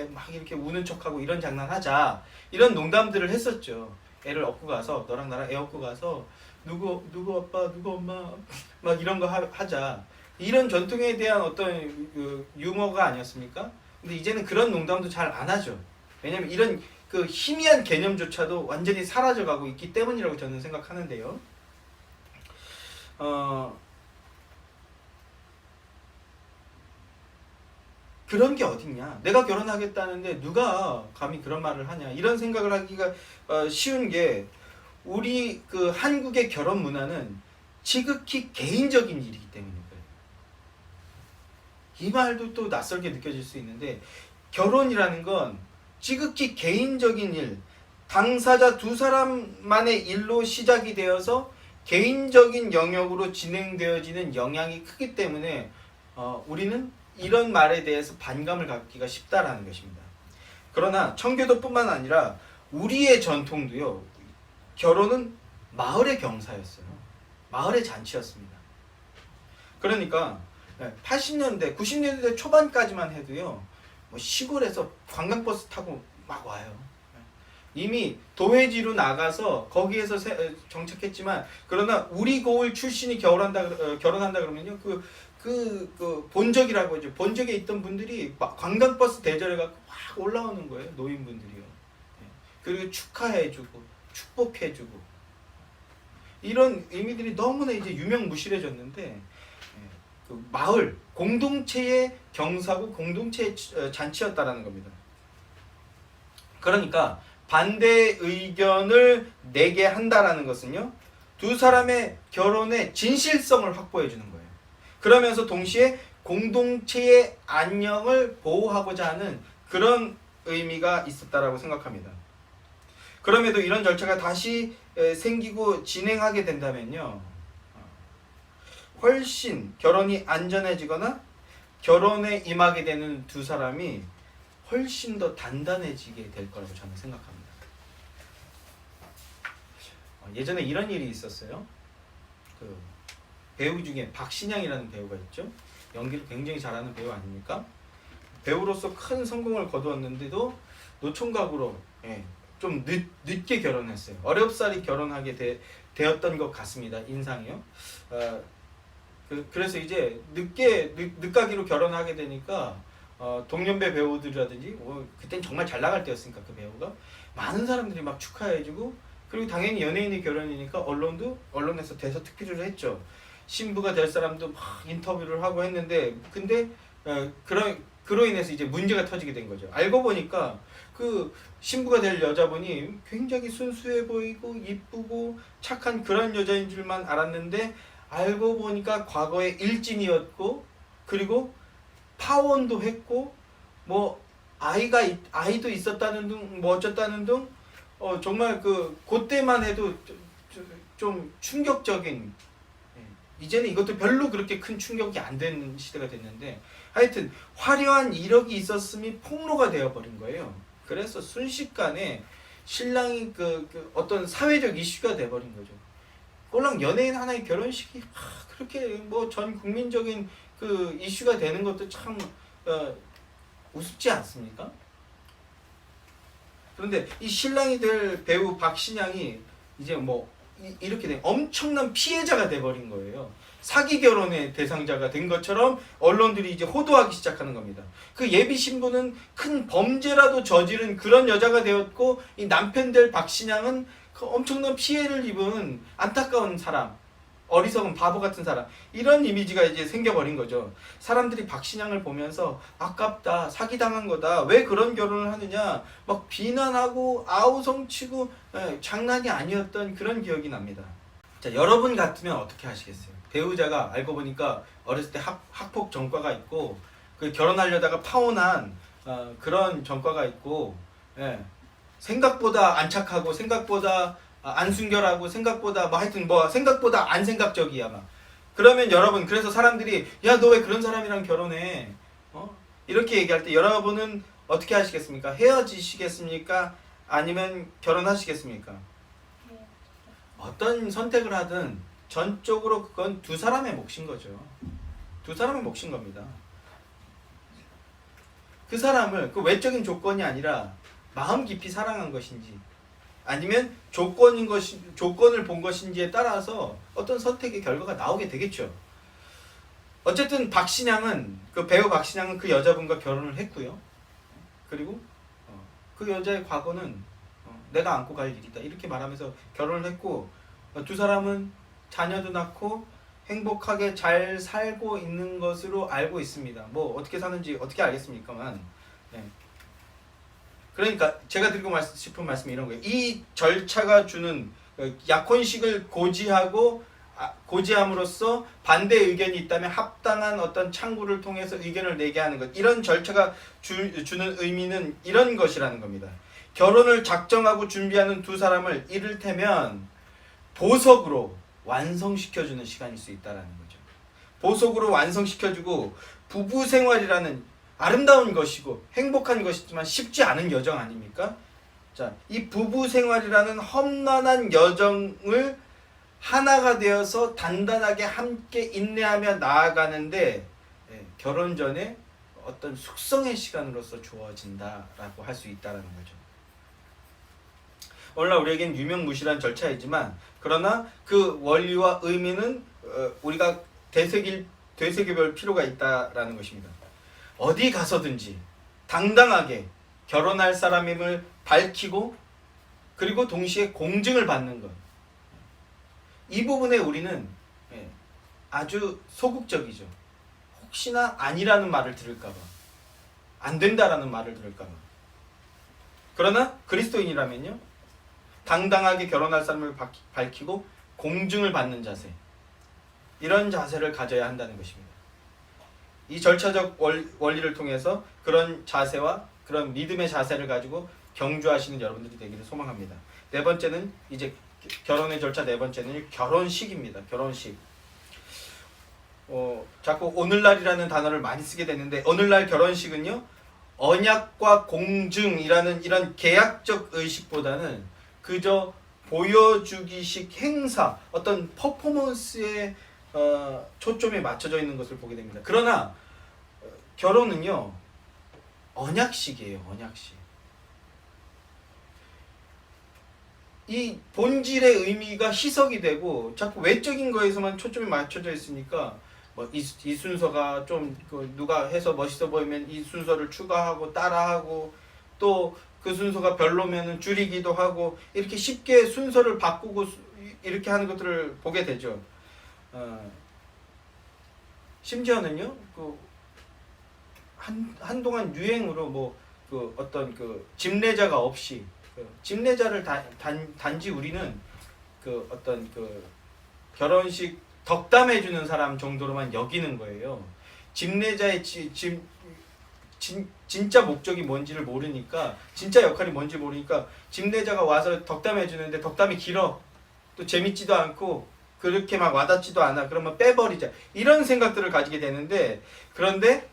막 이렇게 우는 척하고 이런 장난하자 이런 농담들을 했었죠. 애를 업고 가서 너랑 나랑 애 업고 가서 누구 아빠 누구 엄마 막 이런 거 하자 이런 전통에 대한 어떤 그 유머가 아니었습니까? 근데 이제는 그런 농담도 잘 안 하죠. 왜냐면 이런 그 희미한 개념조차도 완전히 사라져가고 있기 때문이라고 저는 생각하는데요. 그런 게 어딨냐? 내가 결혼하겠다는데 누가 감히 그런 말을 하냐? 이런 생각을 하기가 쉬운 게 우리 그 한국의 결혼 문화는 지극히 개인적인 일이기 때문인 거예요. 이 말도 또 낯설게 느껴질 수 있는데 결혼이라는 건 지극히 개인적인 일, 당사자 두 사람만의 일로 시작이 되어서 개인적인 영역으로 진행되어지는 영향이 크기 때문에 우리는 이런 말에 대해서 반감을 갖기가 쉽다라는 것입니다. 그러나 청교도뿐만 아니라 우리의 전통도요. 결혼은 마을의 경사였어요. 마을의 잔치였습니다. 그러니까 80년대, 90년대 초반까지만 해도요. 뭐 시골에서 관광버스 타고 막 와요. 이미 도회지로 나가서 거기에서 정착했지만 그러나 우리 고을 출신이 결혼한다 그러면요. 그 본적이라고 하죠. 본적에 있던 분들이 막 관광버스 대절해 갖고 막 올라오는 거예요. 노인분들이요. 그리고 축하해주고 축복해주고 이런 의미들이 너무나 이제 유명무실해졌는데 그 마을 공동체의 경사고 공동체의 잔치였다라는 겁니다. 그러니까 반대 의견을 내게 한다라는 것은요. 두 사람의 결혼의 진실성을 확보해 주는 거예요. 그러면서 동시에 공동체의 안녕을 보호하고자 하는 그런 의미가 있었다라고 생각합니다. 그럼에도 이런 절차가 다시 생기고 진행하게 된다면요. 훨씬 결혼이 안전해지거나 결혼에 임하게 되는 두 사람이 훨씬 더 단단해지게 될 거라고 저는 생각합니다. 예전에 이런 일이 있었어요. 그 배우 중에 박신양이라는 배우가 있죠. 연기를 굉장히 잘하는 배우 아닙니까? 배우로서 큰 성공을 거두었는데도 노총각으로 좀 늦게 결혼했어요. 어렵사리 결혼하게 되었던 것 같습니다. 인상이요. 그래서 이제 늦가기로 결혼하게 되니까 동년배 배우들이라든지 그땐 정말 잘 나갈 때였으니까 그 배우가 많은 사람들이 막 축하해주고 그리고 당연히 연예인의 결혼이니까 언론에서 대서특필을 했죠. 신부가 될 사람도 막 인터뷰를 하고 했는데 근데 그로 인해서 이제 문제가 터지게 된 거죠. 알고 보니까 그 신부가 될 여자분이 굉장히 순수해 보이고 이쁘고 착한 그런 여자인 줄만 알았는데 알고 보니까 과거에 일진이었고 그리고 파혼도 했고 뭐 아이도 있었다는 등 뭐 어쩌다는 등 정말 그때만 해도 좀 충격적인 이제는 이것도 별로 그렇게 큰 충격이 안 되는 시대가 됐는데 하여튼 화려한 이력이 있었음이 폭로가 되어버린 거예요. 그래서 순식간에 신랑이 어떤 사회적 이슈가 돼버린 거죠. 꼴랑 연예인 하나의 결혼식이 그렇게 뭐 전 국민적인 그 이슈가 되는 것도 참 우습지 않습니까? 그런데 이 신랑이 될 배우 박신양이 이제 뭐 이렇게 된 엄청난 피해자가 돼버린 거예요. 사기 결혼의 대상자가 된 것처럼 언론들이 이제 호도하기 시작하는 겁니다. 그 예비 신부는 큰 범죄라도 저지른 그런 여자가 되었고 이 남편 될 박신양은 그 엄청난 피해를 입은 안타까운 사람, 어리석은 바보 같은 사람 이런 이미지가 이제 생겨버린 거죠. 사람들이 박신양을 보면서 아깝다, 사기당한 거다, 왜 그런 결혼을 하느냐 막 비난하고 아우성치고 장난이 아니었던 그런 기억이 납니다. 자, 여러분 같으면 어떻게 하시겠어요? 배우자가 알고 보니까 어렸을 때 학폭 전과가 있고 그 결혼하려다가 파혼한 그런 전과가 있고 생각보다 안 착하고 생각보다 안 순결하고 생각보다 뭐 하여튼 뭐 생각보다 안 생각적이야 막. 그러면 여러분 그래서 사람들이 야 너 왜 그런 사람이랑 결혼해? 이렇게 얘기할 때 여러분은 어떻게 하시겠습니까? 헤어지시겠습니까? 아니면 결혼하시겠습니까? 어떤 선택을 하든 전적으로 그건 두 사람의 몫인 거죠. 두 사람의 몫인 겁니다. 그 사람을 그 외적인 조건이 아니라 마음 깊이 사랑한 것인지 아니면 조건을 본 것인지에 따라서 어떤 선택의 결과가 나오게 되겠죠. 어쨌든 그 배우 박신양은 그 여자분과 결혼을 했고요. 그리고 그 여자의 과거는 내가 안고 갈 일이다 이렇게 말하면서 결혼을 했고 두 사람은 자녀도 낳고 행복하게 잘 살고 있는 것으로 알고 있습니다. 뭐 어떻게 사는지 어떻게 알겠습니까만 그러니까 제가 드리고 싶은 말씀이 이런 거예요. 이 절차가 주는 약혼식을 고지하고 고지함으로써 반대 의견이 있다면 합당한 어떤 창구를 통해서 의견을 내게 하는 것. 이런 절차가 주는 의미는 이런 것이라는 겁니다. 결혼을 작정하고 준비하는 두 사람을 이를테면 보석으로 완성시켜주는 시간일 수 있다는 거죠. 보석으로 완성시켜주고 부부 생활이라는 아름다운 것이고 행복한 것이지만 쉽지 않은 여정 아닙니까? 자, 이 부부 생활이라는 험난한 여정을 하나가 되어서 단단하게 함께 인내하며 나아가는데 결혼 전에 어떤 숙성의 시간으로서 주어진다라고 할 수 있다는 거죠. 오늘날 우리에겐 유명무실한 절차이지만 그러나 그 원리와 의미는 우리가 되새겨볼 필요가 있다라는 것입니다. 어디 가서든지 당당하게 결혼할 사람임을 밝히고 그리고 동시에 공증을 받는 것. 이 부분에 우리는 아주 소극적이죠. 혹시나 아니라는 말을 들을까봐, 안 된다라는 말을 들을까봐. 그러나 그리스도인이라면요, 당당하게 결혼할 사람을 밝히고 공증을 받는 자세, 이런 자세를 가져야 한다는 것입니다. 이 절차적 원리를 통해서 그런 자세와 그런 믿음의 자세를 가지고 경주하시는 여러분들이 되기를 소망합니다. 네 번째는 이제 결혼의 절차 네 번째는 결혼식입니다. 결혼식. 자꾸 오늘날이라는 단어를 많이 쓰게 되는데 오늘날 결혼식은요, 언약과 공증이라는 이런 계약적 의식보다는 그저 보여주기식 행사, 어떤 퍼포먼스에 초점이 맞춰져 있는 것을 보게 됩니다. 그러나 결혼은요, 언약식이에요. 언약식. 이 본질의 의미가 희석이 되고 자꾸 외적인 거에서만 초점이 맞춰져 있으니까 이 순서가 좀 누가 해서 멋있어 보이면 이 순서를 추가하고 따라하고 또 그 순서가 별로면은 줄이기도 하고 이렇게 쉽게 순서를 바꾸고 이렇게 하는 것들을 보게 되죠. 심지어는요, 한동안 유행으로 어떤 집례자가 없이 집례자를 단지 우리는 어떤 결혼식 덕담해주는 사람 정도로만 여기는 거예요. 집례자의 진짜 목적이 뭔지를 모르니까, 진짜 역할이 뭔지 모르니까 집례자가 와서 덕담해주는데 덕담이 길어, 또 재밌지도 않고 그렇게 막 와닿지도 않아. 그러면 빼버리자, 이런 생각들을 가지게 되는데, 그런데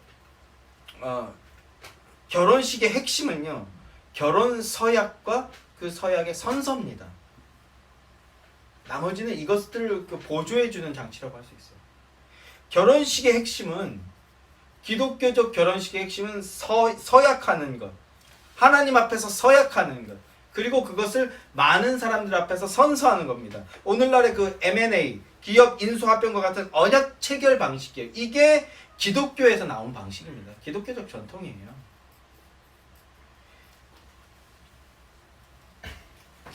결혼식의 핵심은요, 결혼 서약과 그 서약의 선서입니다. 나머지는 이것들을 보조해주는 장치라고 할 수 있어요. 결혼식의 핵심은, 기독교적 결혼식의 핵심은 서약하는 것, 하나님 앞에서 서약하는 것, 그리고 그것을 많은 사람들 앞에서 선서하는 겁니다. 오늘날의 M&A, 기업 인수합병과 같은 언약 체결 방식이에요. 이게 기독교에서 나온 방식입니다. 기독교적 전통이에요.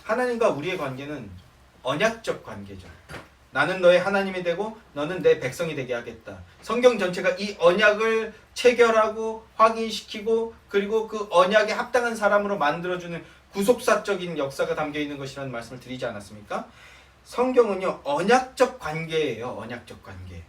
하나님과 우리의 관계는 언약적 관계죠. 나는 너의 하나님이 되고 너는 내 백성이 되게 하겠다. 성경 전체가 이 언약을 체결하고 확인시키고 그리고 그 언약에 합당한 사람으로 만들어주는 구속사적인 역사가 담겨있는 것이라는 말씀을 드리지 않았습니까? 성경은요, 언약적 관계예요. 언약적 관계.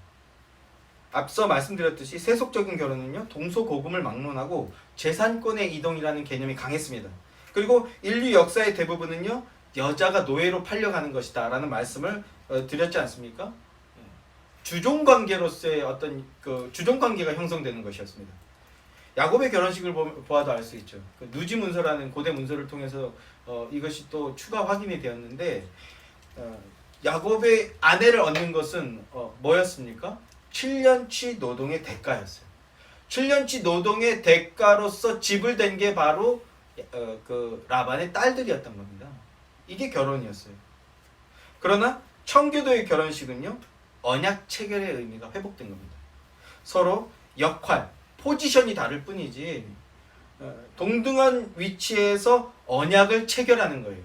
앞서 말씀드렸듯이 세속적인 결혼은요, 동서고금을 막론하고 재산권의 이동이라는 개념이 강했습니다. 그리고 인류 역사의 대부분은요, 여자가 노예로 팔려가는 것이다 라는 말씀을 드렸지 않습니까? 주종관계로서의 어떤 주종관계가 형성되는 것이었습니다. 야곱의 결혼식을 보아도 알 수 있죠. 누지 문서라는 고대 문서를 통해서 이것이 또 추가 확인이 되었는데, 야곱의 아내를 얻는 것은 뭐였습니까? 7년치 노동의 대가였어요. 7년치 노동의 대가로서 집을 댄 게 바로 라반의 딸들이었던 겁니다. 이게 결혼이었어요. 그러나 청교도의 결혼식은요, 언약 체결의 의미가 회복된 겁니다. 서로 역할, 포지션이 다를 뿐이지 동등한 위치에서 언약을 체결하는 거예요.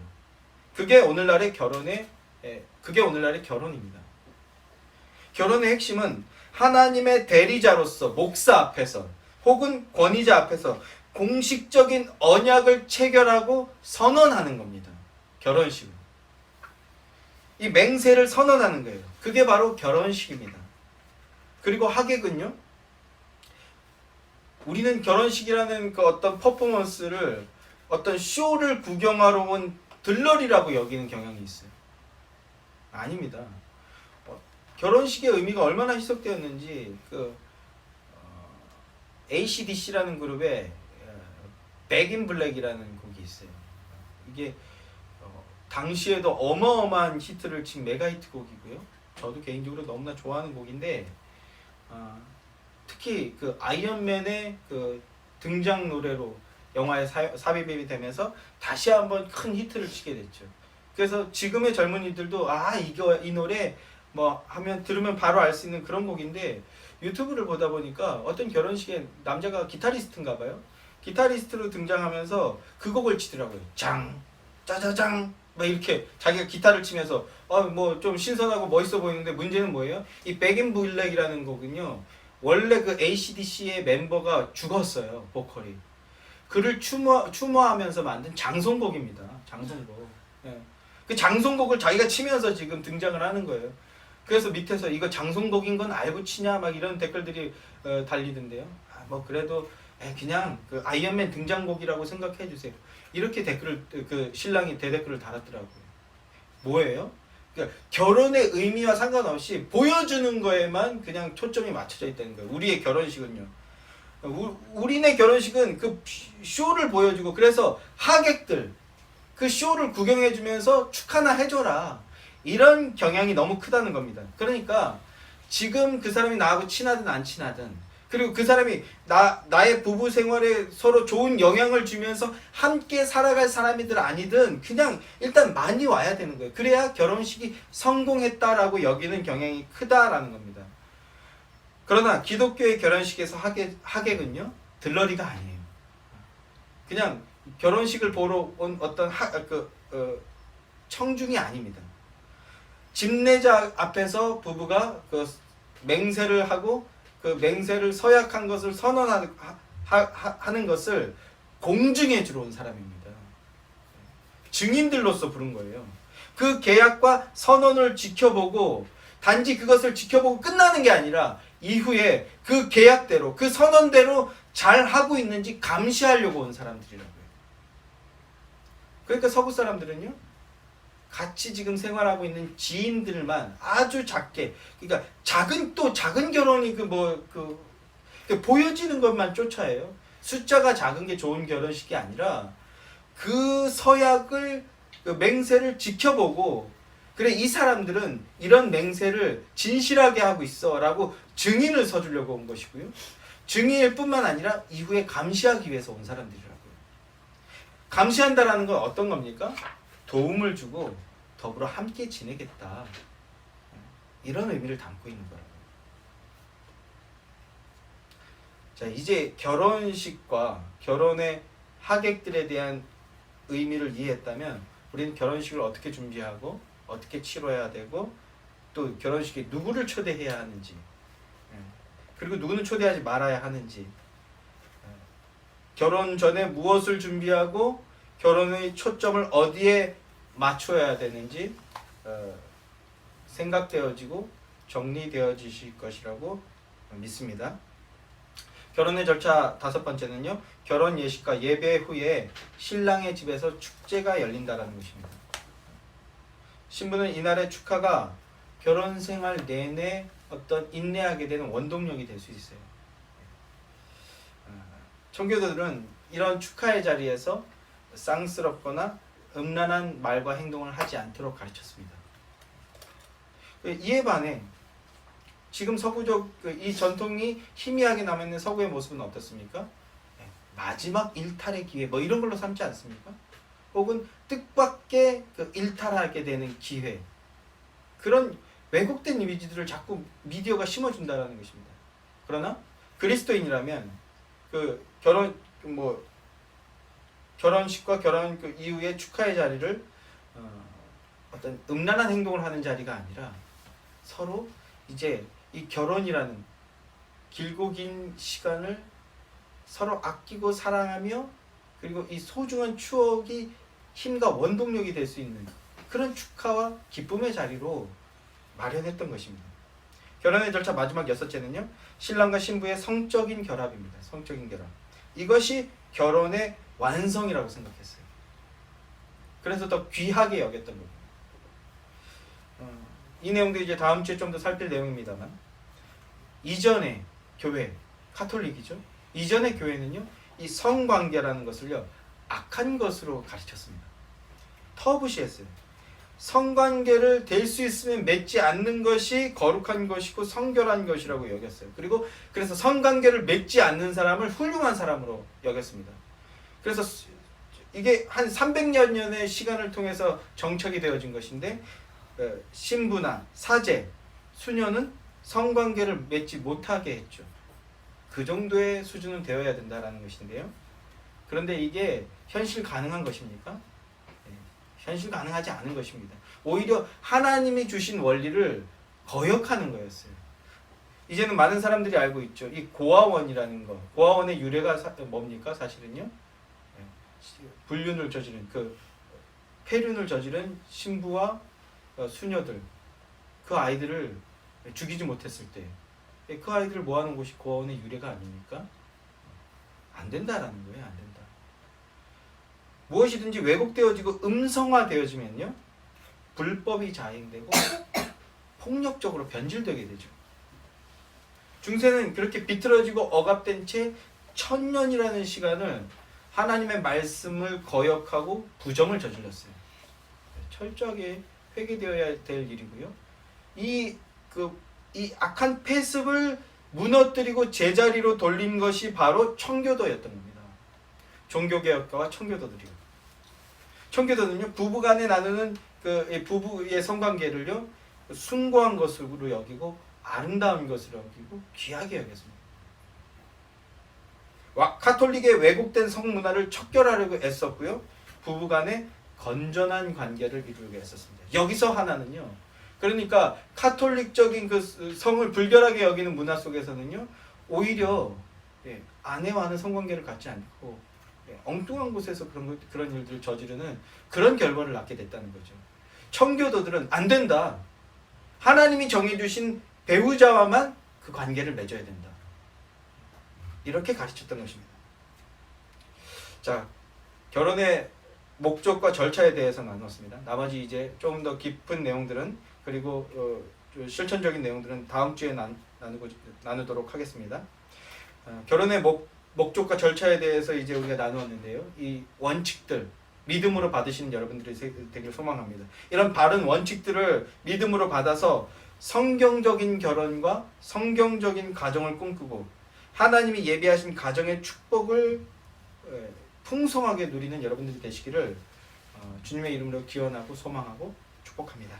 그게 오늘날의 결혼입니다. 결혼의 핵심은 하나님의 대리자로서 목사 앞에서 혹은 권위자 앞에서 공식적인 언약을 체결하고 선언하는 겁니다. 결혼식은 이 맹세를 선언하는 거예요. 그게 바로 결혼식입니다. 그리고 하객은요, 우리는 결혼식이라는 그 어떤 퍼포먼스를 어떤 쇼를 구경하러 온 들러리라고 여기는 경향이 있어요. 아닙니다. 결혼식의 의미가 얼마나 희석되었는지 AC/DC라는 그룹의 Back in Black이라는 곡이 있어요. 이게 당시에도 어마어마한 히트를 친 메가 히트 곡이고요. 저도 개인적으로 너무나 좋아하는 곡인데 특히 그 아이언맨의 그 등장 노래로 영화에 삽입이 되면서 다시 한번 큰 히트를 치게 됐죠. 그래서 지금의 젊은이들도 이 노래 뭐 하면 들으면 바로 알 수 있는 그런 곡인데, 유튜브를 보다 보니까 어떤 결혼식에 남자가 기타리스트인가 봐요. 기타리스트로 등장하면서 그 곡을 치더라고요. 장 짜자장 막 이렇게 자기가 기타를 치면서 뭐 좀 신선하고 멋있어 보이는데, 문제는 뭐예요? 이 백인 블랙이라는 곡은요, 원래 그 AC/DC의 멤버가 죽었어요. 보컬이. 그를 추모하면서 만든 장송곡입니다. 장송곡. 예. 그 장송곡을 자기가 치면서 지금 등장을 하는 거예요. 그래서 밑에서 이거 장송곡인 건 알고 치냐 막 이런 댓글들이 달리던데요. 뭐 그래도 그냥 그 아이언맨 등장곡이라고 생각해 주세요. 이렇게 댓글을 그 신랑이 대댓글을 달았더라고요. 뭐예요? 그러니까 결혼의 의미와 상관없이 보여주는 거에만 그냥 초점이 맞춰져 있다는 거예요. 우리의 결혼식은요. 우리네 결혼식은 그 쇼를 보여주고, 그래서 하객들 그 쇼를 구경해주면서 축하나 해줘라, 이런 경향이 너무 크다는 겁니다. 그러니까 지금 그 사람이 나하고 친하든 안 친하든, 그리고 그 사람이 나의 부부 생활에 서로 좋은 영향을 주면서 함께 살아갈 사람이든 아니든 그냥 일단 많이 와야 되는 거예요. 그래야 결혼식이 성공했다라고 여기는 경향이 크다라는 겁니다. 그러나 기독교의 결혼식에서 하객은요, 들러리가 아니에요. 그냥 결혼식을 보러 온 어떤 청중이 아닙니다. 집례자 앞에서 부부가 그 맹세를 하고, 그 맹세를 서약한 것을 선언하는 것을 공증해 주러 온 사람입니다. 증인들로서 부른 거예요. 그 계약과 선언을 지켜보고, 단지 그것을 지켜보고 끝나는 게 아니라 이후에 그 계약대로, 그 선언대로 잘 하고 있는지 감시하려고 온 사람들이라고요. 그러니까 서구 사람들은요, 같이 지금 생활하고 있는 지인들만 아주 작게, 그러니까 작은 결혼이 보여지는 것만 쫓아해요. 숫자가 작은 게 좋은 결혼식이 아니라 그 서약을, 그 맹세를 지켜보고, 그래 이 사람들은 이런 맹세를 진실하게 하고 있어 라고 증인을 서주려고 온 것이고요. 증인일 뿐만 아니라 이후에 감시하기 위해서 온 사람들이라고요. 감시한다라는 건 어떤 겁니까? 도움을 주고 더불어 함께 지내겠다, 이런 의미를 담고 있는 거예요. 자, 이제 결혼식과 결혼의 하객들에 대한 의미를 이해했다면, 우리는 결혼식을 어떻게 준비하고 어떻게 치러야 되고, 또 결혼식에 누구를 초대해야 하는지, 그리고 누구는 초대하지 말아야 하는지, 결혼 전에 무엇을 준비하고 결혼의 초점을 어디에 맞춰야 되는지 생각되어지고 정리되어지실 것이라고 믿습니다. 결혼의 절차 5번째는요, 결혼 예식과 예배 후에 신랑의 집에서 축제가 열린다라는 것입니다. 신부는 이날의 축하가 결혼 생활 내내 어떤 인내하게 되는 원동력이 될 수 있어요. 청교도들은 이런 축하의 자리에서 쌍스럽거나 음란한 말과 행동을 하지 않도록 가르쳤습니다. 이에 반해 지금 서구적 이 전통이 희미하게 남아있는 서구의 모습은 어떻습니까? 마지막 일탈의 기회 뭐 이런 걸로 삼지 않습니까? 혹은 뜻밖의 일탈하게 되는 기회, 그런 왜곡된 이미지들을 자꾸 미디어가 심어준다는 것입니다. 그러나 그리스도인이라면 결혼식과 결혼 이후의 축하의 자리를 어떤 음란한 행동을 하는 자리가 아니라, 서로 이제 이 결혼이라는 길고 긴 시간을 서로 아끼고 사랑하며, 그리고 이 소중한 추억이 힘과 원동력이 될 수 있는 그런 축하와 기쁨의 자리로 마련했던 것입니다. 결혼의 절차 마지막 6째는요. 신랑과 신부의 성적인 결합입니다. 성적인 결합. 이것이 결혼의 완성이라고 생각했어요. 그래서 더 귀하게 여겼던 겁니다. 이 내용도 이제 다음 주에 좀 더 살필 내용입니다만, 이전의 교회, 카톨릭이죠. 이전의 교회는요, 이 성관계라는 것을요, 악한 것으로 가르쳤습니다. 터부시했어요. 성관계를 될 수 있으면 맺지 않는 것이 거룩한 것이고 성결한 것이라고 여겼어요. 그리고 그래서 성관계를 맺지 않는 사람을 훌륭한 사람으로 여겼습니다. 그래서 이게 한 300여 년의 시간을 통해서 정착이 되어진 것인데, 신부나 사제, 수녀는 성관계를 맺지 못하게 했죠. 그 정도의 수준은 되어야 된다는 것인데요. 그런데 이게 현실 가능한 것입니까? 현실 가능하지 않은 것입니다. 오히려 하나님이 주신 원리를 거역하는 거였어요. 이제는 많은 사람들이 알고 있죠. 이 고아원이라는 거. 고아원의 유래가 뭡니까? 사실은요. 불륜을 저지른, 폐륜을 저지른 신부와 수녀들, 그 아이들을 죽이지 못했을 때 그 아이들을 모아놓은 곳이 고아원의 유래가 아닙니까? 안 된다라는 거예요. 안 된다. 무엇이든지 왜곡되어지고 음성화되어지면요, 불법이 자행되고 폭력적으로 변질되게 되죠. 중세는 그렇게 비틀어지고 억압된 채 1000년이라는 시간을 하나님의 말씀을 거역하고 부정을 저질렀어요. 철저하게 회개되어야 될 일이고요. 이 악한 폐습을 무너뜨리고 제자리로 돌린 것이 바로 청교도였던 겁니다. 종교개혁가와 청교도들이요. 청교도는요, 부부간에 나누는 부부의 성관계를요, 숭고한 것으로 여기고 아름다운 것으로 여기고 귀하게 여겼습니다. 카톨릭의 왜곡된 성문화를 척결하려고 애썼고요, 부부간에 건전한 관계를 이루려고 했었습니다. 여기서 하나는요, 그러니까 카톨릭적인 그 성을 불결하게 여기는 문화 속에서는요, 오히려 아내와는 성관계를 갖지 않고 엉뚱한 곳에서 그런 일들을 저지르는 그런 결과를 낳게 됐다는 거죠. 청교도들은 안 된다. 하나님이 정해주신 배우자와만 그 관계를 맺어야 된다. 이렇게 가르쳤던 것입니다. 자, 결혼의 목적과 절차에 대해서 나눴습니다. 나머지 이제 조금 더 깊은 내용들은, 그리고 실천적인 내용들은 다음 주에 나누도록 하겠습니다. 결혼의 목적과 절차에 대해서 이제 우리가 나누었는데요. 이 원칙들, 믿음으로 받으시는 여러분들이 되길 소망합니다. 이런 바른 원칙들을 믿음으로 받아서 성경적인 결혼과 성경적인 가정을 꿈꾸고 하나님이 예비하신 가정의 축복을 풍성하게 누리는 여러분들이 되시기를 주님의 이름으로 기원하고 소망하고 축복합니다.